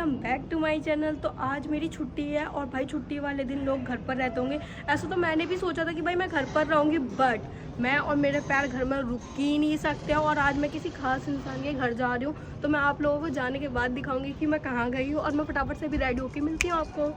Welcome back to my channel. तो आज मेरी छुट्टी है और भाई छुट्टी वाले दिन लोग घर पर रहते होंगे। ऐसा तो मैंने भी सोचा था कि भाई मैं घर पर रहूँगी, बट मैं और मेरे पैर घर में रुक ही नहीं सकते। और आज मैं किसी खास इंसान के घर जा रही हूँ, तो मैं आप लोगों को जाने के बाद दिखाऊंगी कि मैं कहाँ गई हूँ। और मैं फटाफट से भी रेडी होकर मिलती हूँ आपको।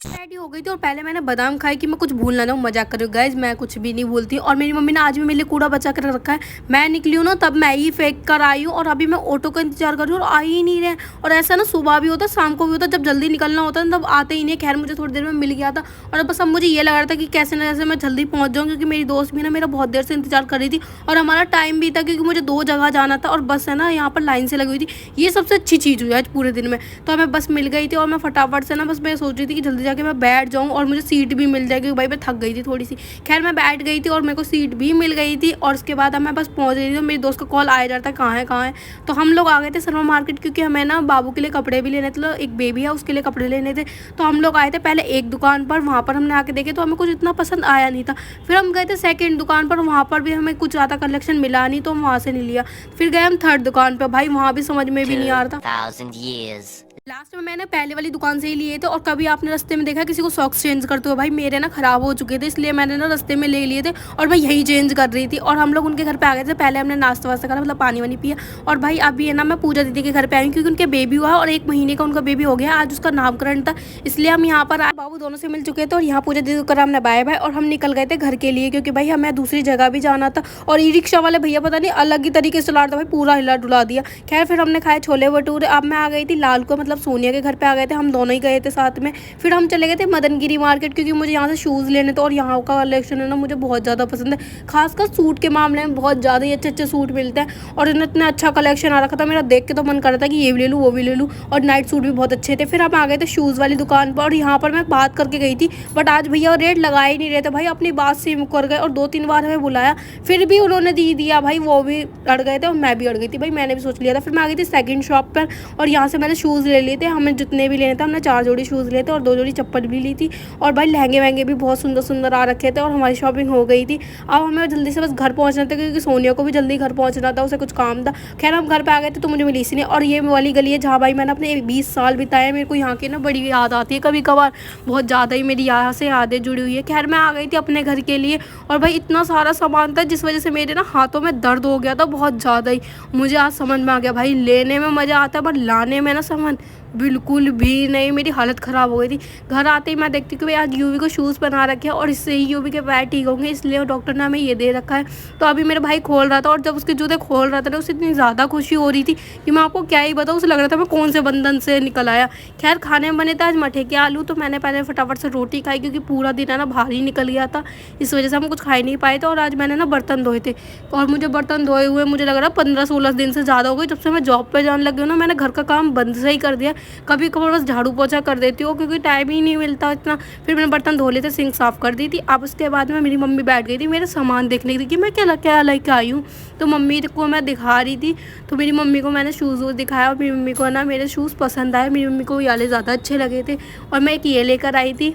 रेडी हो गई थी और पहले मैंने बादाम खाई कि मैं कुछ भूल ना जाऊँ। मजाक कर रही हूँ गाइज, मैं कुछ भी नहीं भूलती। और मेरी मम्मी ने आज भी मेरे लिए कूड़ा बचा कर रखा है। मैं निकली हूँ ना तब मैं ही फेंक कर आई हूँ और अभी मैं ऑटो का इंतजार कर रही हूँ और आ ही नहीं रहे। और ऐसा ना सुबह भी होता, शाम को भी होता, जब जल्दी निकलना होता है तब आते ही नहीं। खैर मुझे थोड़ी देर में मिल गया था और बस अब मुझे ये लग रहा था कि कैसे ना कैसे मैं जल्दी पहुँच जाऊँ, क्योंकि मेरी दोस्त भी ना मेरा बहुत देर से इंतजार कर रही थी और हमारा टाइम भी था, क्योंकि मुझे 2 जगह जाना था और बस है ना यहाँ पर लाइन से लगी हुई थी। ये सबसे अच्छी चीज़ हुई आज पूरे दिन में। तो हमें बस मिल गई थी और मैं फटाफट से ना बस मैं सोच रही थी कि जल्दी जाके मैं बैठ जाऊँ और मुझे सीट भी मिल जाएगी, भाई मैं थक गई थी थोड़ी सी। खैर मैं बैठ गई थी और मेरे को सीट भी मिल गई थी। और उसके बाद मैं बस पहुंच गई थी। मेरी दोस्त का कॉल आया जा रहा था, कहाँ है। तो हम लोग आ गए थे शर्मा मार्केट, क्योंकि हमें ना बाबू के लिए कपड़े भी लेने थे। तो एक बेबी है उसके लिए कपड़े लेने थे। तो हम लोग आए थे पहले एक दुकान पर, वहाँ पर हमने आके देखे तो हमें कुछ इतना पसंद आया नहीं था। फिर हम गए थे सेकेंड दुकान पर, वहाँ पर भी हमें कुछ ज़्यादा कलेक्शन मिला नहीं, तो हम वहाँ से नहीं लिया। फिर गए हम थर्ड दुकान पर, भाई वहाँ भी समझ में भी नहीं आ रहा था। लास्ट में मैंने पहले वाली दुकान से ही लिए थे। और कभी आपने रास्ते में देखा किसी को सॉक्स चेंज करते हुए, भाई मेरे ना ख़राब हो चुके थे, इसलिए मैंने ना रास्ते में ले लिए थे और मैं यही चेंज कर रही थी। और हम लोग उनके घर पे आ गए थे। पहले हमने नाश्ता वास्ता करा, मतलब पानी वानी पिया। और भाई अभी है ना मैं पूजा दीदी के घर पे आई, क्योंकि उनके बेबी हुआ और 1 महीने का उनका बेबी हो गया। आज उसका नामकरण था, इसलिए हम यहाँ पर आए। बाबू दोनों से मिल चुके थे और यहाँ पूजा दीदी को करा हमने बाय बाय और हम निकल गए थे घर के लिए, क्योंकि भाई हमें दूसरी जगह भी जाना था। और ई रिक्शा वाले भैया पता नहीं अलग ही तरीके से चला रहा था, भाई पूरा हिला डुला दिया। खैर फिर हमने खाए छोले भटूरे। अब मैं आ गई थी लाल को, मतलब सोनिया के घर पे गए थे, हम दोनों ही गए थे साथ में। फिर हम चले गए थे मदनगिरी मार्केट, क्योंकि मुझे यहाँ से शूज़ लेने थे और यहाँ का कलेक्शन है ना मुझे बहुत ज़्यादा पसंद है। खासकर सूट के मामले में बहुत ज़्यादा ही अच्छे अच्छे सूट मिलते हैं और इतना अच्छा कलेक्शन आ रखा था, मेरा देख के तो मन कर रहा था कि ये भी ले लूँ वो भी ले लूँ। और नाइट सूट भी बहुत अच्छे थे। फिर हम आ गए थे शूज़ वाली दुकान पर और यहाँ पर मैं बात करके गई थी, बट आज भैया रेट लगा ही नहीं रहे थे। भाई अपनी बात से मुकर गए और 2-3 बार हमें बुलाया, फिर भी उन्होंने दिया। भाई वो भी अड़ गए थे और मैं भी अड़ गई थी, भाई मैंने भी सोच लिया था। फिर मैं आ गई थी सेकंड शॉप पर और यहाँ से मैंने शूज़ ले लिए थे। हमें जितने भी लेने थे, हमने 4 जोड़ी शूज़ लिए थे और 2 जोड़ी चप्पल भी ली थी। और भाई लहंगे वहंगे भी बहुत सुंदर सुंदर आ रखे थे और हमारी शॉपिंग हो गई थी। अब हमें जल्दी से बस घर पहुंचना था, क्योंकि सोनिया को भी जल्दी घर पहुंचना था, उसे कुछ काम था। खैर हम घर पे आ गए थे तो मुझे मिली इसी ने। और ये वाली गली है जहाँ भाई मैंने अपने 20 साल बिताए। मेरे को यहाँ की ना बड़ी याद आती है कभी कभार, बहुत ज़्यादा ही मेरी यहाँ से यादें जुड़ी हुई है। खैर मैं आ गई थी अपने घर के लिए और भाई इतना सारा सामान था जिस वजह से मेरे ना हाथों में दर्द हो गया था बहुत ज़्यादा ही। मुझे आज समझ में आ गया, भाई लेने में मज़ा आता है बट लाने में ना सामान बिल्कुल भी नहीं। मेरी हालत ख़राब हो गई थी। घर आते ही मैं देखती हूँ कि भाई आज यूवी को शूज़ पहना रखे हैं और इससे ही यूवी के पैर ठीक होंगे, इसलिए डॉक्टर ने हमें ये दे रखा है। तो अभी मेरा भाई खोल रहा था और जब उसके जूते खोल रहा था ना, उसे इतनी ज़्यादा खुशी हो रही थी कि मैं आपको क्या ही बताऊँ। उसे लग रहा था मैं कौन से बंधन से निकल आया। खैर खाने में बने थे आज मठे के आलू, तो मैंने पहले फटाफट से रोटी खाई, क्योंकि पूरा दिन है ना भारी निकल गया था, इस वजह से हम कुछ खा ही नहीं पाए थे। और आज मैंने ना बर्तन धोए थे और मुझे बर्तन धोए हुए मुझे लग रहा 15-16 दिन से ज़्यादा हो गई। जब से मैं जॉब पर जाने लगी हूँ ना, मैंने घर का काम बंद से ही कर दिया। कभी कभार झाड़ू पोछा कर देती हूँ, क्योंकि टाइम ही नहीं मिलता इतना। फिर मैंने बर्तन धो लिए थे, सिंक साफ़ कर दी थी। अब उसके बाद में मेरी मम्मी बैठ गई थी मेरे सामान देखने के लिए कि मैं क्या क्या लेके आई हूँ। तो मम्मी को मैं दिखा रही थी, तो मेरी मम्मी को मैंने शूज़ वूज़ दिखाया और मेरी मम्मी को ना मेरे शूज़ पसंद आए। मेरी मम्मी को ये वाले ज़्यादा अच्छे लगे थे और मैं एक ये लेकर आई थी।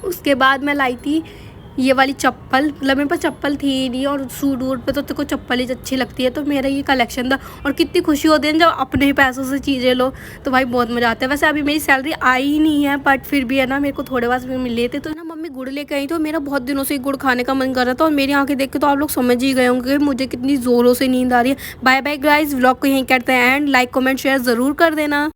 उसके बाद मैं लाई थी ये वाली चप्पल, मतलब मेरे पास चप्पल थी ही नहीं और सूट वूट पे तो तेरे को चप्पल ही अच्छी लगती है। तो मेरा ये कलेक्शन था और कितनी खुशी होती है जब अपने ही पैसों से चीज़ें लो, तो भाई बहुत मज़ा आता है। वैसे अभी मेरी सैलरी आई ही नहीं है, बट फिर भी है ना मेरे को थोड़े बहुत मिले थे। तो ना मम्मी गुड़ लेके आई, तो मेरा बहुत दिनों से गुड़ खाने का मन कर रहा था और मेरी आंखें देख के तो आप लोग समझ ही गए होंगे मुझे कितनी ज़ोरों से नींद आ रही है। बाय बाय गाइस, व्लॉग को यहीं करते हैं एंड लाइक कमेंट शेयर ज़रूर कर देना।